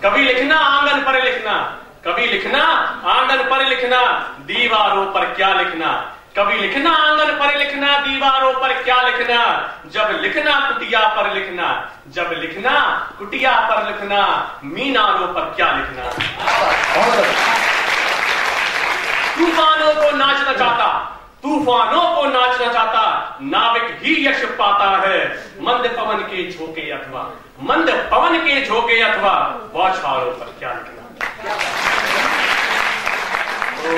कभी लिखना आंगन पर लिखना, कभी लिखना आंगन पर लिखना, दीवारों पर क्या लिखना, कभी लिखना आंगन पर लिखना, दीवारों पर क्या लिखना, जब लिखना कुटिया पर लिखना, जब लिखना कुटिया पर लिखना, मीनारों पर क्या लिखना। तूफानों को नाचना चाहता, तूफानों को नाचना चाहता, नाविक ही यश पाता है, मंद पवन के झोंके अथवा, मंद पवन के झोंके अथवा बौछारों पर क्या लिखना। तो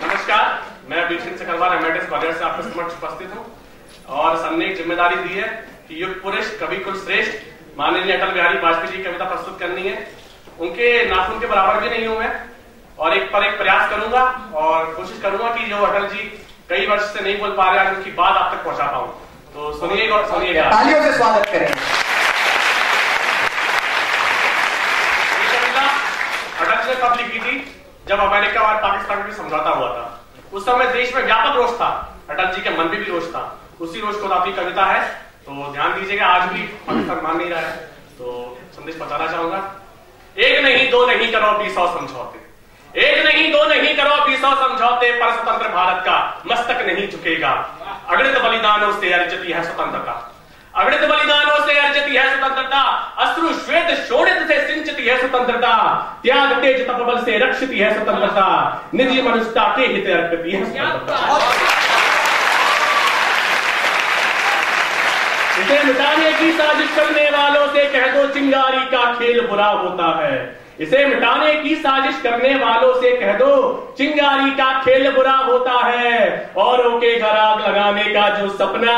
नमस्कार, मैं बीरसिंह सकलवार एमएडिस ग्वालियर से आपके समक्ष उपस्थित हूं और सर ने एक जिम्मेदारी दी है कि युग पुरुष कवि कुल श्रेष्ठ माननीय अटल बिहारी वाजपेयी जी की कविता प्रस्तुत करनी है। उनके नाखून के बराबर भी नहीं हूं मैं और एक पर एक प्रयास करूंगा और कोशिश करूंगा कि जो अटल जी कई वर्ष से नहीं बोल पा रहे हैं उनकी बात आप तक पहुंचा पाऊं। तो सुनिएगा और सुनिएगा, तालियों से स्वागत करें। अटल जी ने कब लिखी थी? जब अमेरिका और पाकिस्तान में समझौता हुआ था। उस समय देश में व्यापक रोष था, अटल जी के मन में भी रोष था। उसी रोष को आपकी कविता है, तो ध्यान दीजिएगा। आज भी पाकिस्तान मान नहीं रहा है, तो संदेश पहुंचाना चाहूंगा। एक नहीं दो नहीं करो 200 समझौते, एक नहीं दो नहीं करो 200 समझौते, पर स्वतंत्र भारत का मस्तक नहीं झुकेगा। अगणित बलिदानों से अर्जित है स्वतंत्रता, अगणित बलिदानों से अर्जित है स्वतंत्रता, अश्रु श्वेत शोणित से सिंचित है स्वतंत्रता, त्याग तेज तपबल से रक्षित है स्वतंत्रता, निजी मनुष्यता के हित अर्पित है स्वतंत्रता। इसे मिटाने की साजिश करने वालों से कह दो चिंगारी का खेल बुरा होता है, इसे मिटाने की साजिश करने वालों से कह दो चिंगारी का खेल बुरा होता है, औरों के घर आग लगाने का जो सपना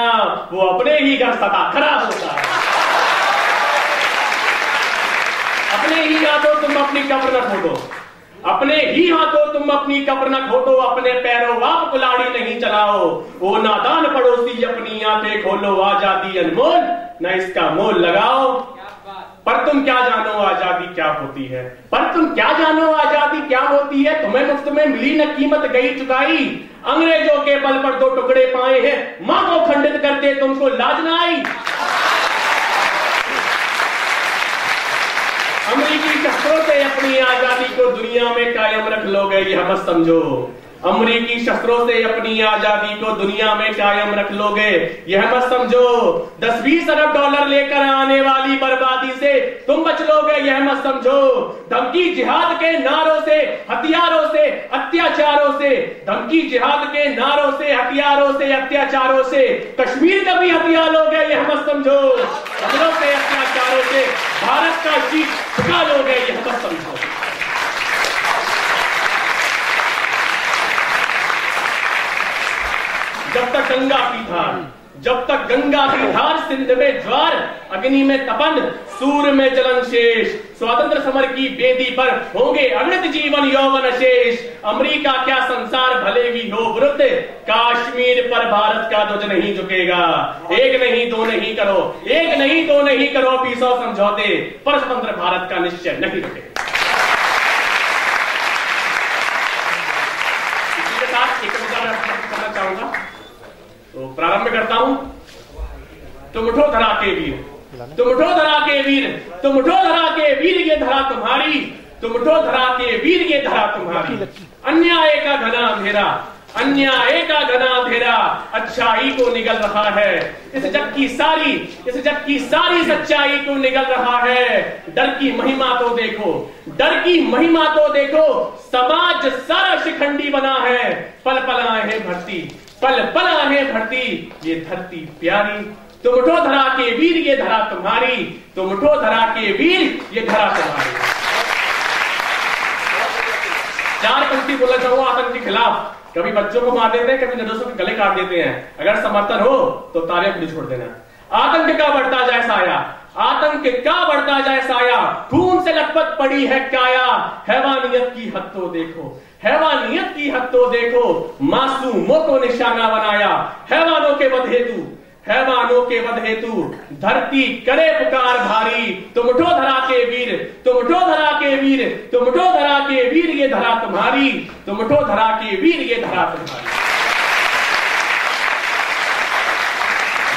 वो अपने ही घर सदा खराब होता है। अपने ही हाथों तुम अपनी कब्र न खोदो, अपने ही हाथों तुम अपनी कब्र न खोदो, अपने पैरों बाप कुल्हाड़ी नहीं चलाओ, ओ नादान पड़ोसी अपनी आंखें खोलो, आजादी अनमोल न इसका मोल लगाओ। पर तुम क्या जानो आजादी क्या होती है, पर तुम क्या जानो आजादी क्या होती है, तुम्हें मुफ्त में मिली न कीमत गई चुकाई, अंग्रेजों के बल पर 2 टुकड़े पाए हैं, मां को खंडित करते तुमको लाज न आई। अमेरिकी शस्त्रों से अपनी आजादी को दुनिया में कायम रख लोगे यह मत समझो, अमेरिकी शस्त्रों से अपनी आजादी को दुनिया में कायम रख लोगे यह मत समझो, 10-20 अरब डॉलर लेकर आने वाली बर्बादी से तुम बच लोगे यह मत समझो, धमकी जिहाद के नारों से हथियारों से अत्याचारों से, धमकी जिहाद के नारों से हथियारों से अत्याचारों से कश्मीर का भी हथियार लोगे यह मत समझो, हमलों से अत्याचारों से भारत का शीश झुका लोगे यह मत समझो। जब तक गंगा की धार, जब तक गंगा की धार, सिंध में ज्वार, अग्नि में तपन, सूर्य में जलन शेष, स्वातंत्र समर की बेदी पर होंगे अगणित जीवन यौवन शेष, अमेरिका क्या संसार भले ही हो विरुद्ध, कश्मीर पर भारत का ध्वज नहीं झुकेगा। एक नहीं दो नहीं करो, एक नहीं दो नहीं करो 200 समझौते, पर स्वतंत्र भारत का निश्चय नहीं रुकेगा। इसी के साथ एक करना चाहूंगा, तो प्रारंभ करता हूं। तुम उठो धरा के वीर, तुम उठो धरा के वीर, तुम उठो धरा के वीर ये धरा तुम्हारी, तुम उठो धरा के वीर ये धरा तुम्हारी, अन्याय का घना अंधेरा, अन्याय का घना अंधेरा अच्छाई को निगल रहा है, इस जग की सारी सच्चाई को निगल रहा है। डर की महिमा तो देखो, डर की महिमा तो देखो, समाज सारा शिखंडी बना है, पल पल आहे भरती, पल पल आहे भरती ये धरती प्यारी, तुम उठो धरा के वीर ये धरा तुम्हारी, तुम उठो धरा के वीर ये धरा तुम्हारी। 4 पंक्ति बोलना चाहूंगा आतंक के खिलाफ। कभी बच्चों को मार देते हैं, कभी निर्दोषों के गले काट देते हैं, अगर समर्थन हो तो तालियां खुली छोड़ देना। आतंक का बढ़ता जाए साया, आतंक का बढ़ता जाए साया, खून से लथपथ पड़ी है काया, हैवानियत की हद तो देखो, हैवानियत की हद तो देखो, मासूमों को निशाना बनाया, हैवानों के वध हेतु, हैवानों के वध हेतु धरती करे पुकार भारी, तुम उठो धरा के वीर, तुम उठो धरा के वीर, तुम उठो धरा के वीर ये धरा तुम्हारी, तुम उठो धरा के वीर ये धरा तुम्हारी।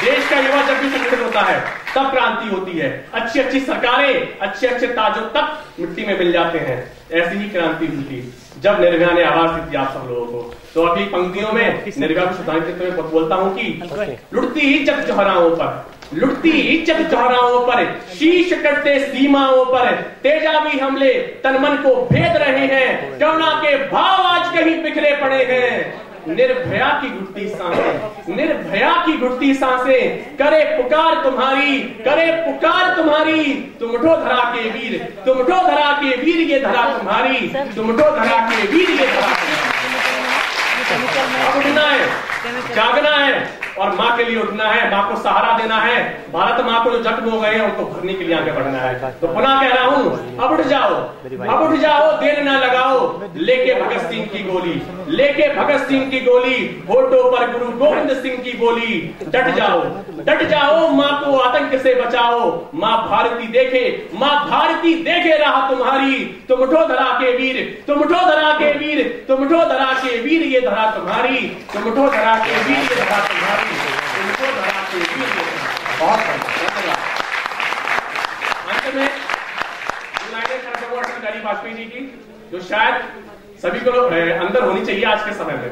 देश का युवा जब भी संगठित होता है तब क्रांति होती है। अच्छी अच्छी सरकारें, अच्छे अच्छे ताजों तक मिट्टी में मिल जाते हैं। ऐसी ही क्रांति हुई थी जब निर्भया ने आवाज दी थी आप सब लोगों को। तो अभी पंक्तियों में निर्भया को श्रद्धांजलि में बोलता हूं कि लुटती इज्जत चौराहों पर, लुटती इज्जत चौराहों पर, शीश कटते सीमाओं पर, तेजाबी हमले तन मन को भेद रहे हैं, करुणा के भाव आज कहीं बिखरे पड़े हैं। निर्भया की घुटती सांसें, निर्भया की घुटती सांसें, करे पुकार तुम्हारी, करे पुकार तुम्हारी, तुम उठो धरा के वीर, तुम उठो धरा के वीर, ये धरा तुम्हारी, तुम उठो धरा के वीर, ये धरा। अब उठना है, जागना है और माँ के लिए उठना है, माँ को सहारा देना है। भारत माँ को जो जख्म हो गए हैं उनको भरने के लिए आगे बढ़ना है। तो पुनः कह रहा हूँ, अब उठ जाओ, अब उठ जाओ, देर ना लगाओ, लेके भगत सिंह की गोली, लेके भगत सिंह की गोली, होठों पर गुरु गोविंद सिंह की बोली। डट जाओ, डट जाओ, माँ को आतंक से बचाओ, माँ भारती देखे, माँ भारती देखे राह तुम्हारी, तुम उठो धरा के वीर, तुम उठो धरा के वीर, तुम उठो धरा के वीर, ये धरा तुम्हारी, तुम उठो धरा के वीर, ये धरा तुम्हारी, तुम उठो धरा के वीर, ये धरा। बहुत धन्यवाद। अंत में अटल वाजपेयी जी की जो शायद सभी को अंदर होनी चाहिए आज के समय में,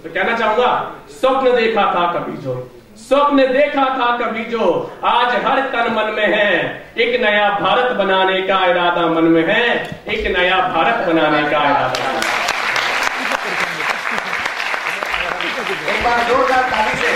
तो कहना चाहूंगा, स्वप्न देखा था कभी जो, स्वप्न देखा था कभी जो, आज हर तन मन में है, एक नया भारत बनाने का इरादा मन में है, एक नया भारत बनाने का इरादा। एक बार जोरदार ताली से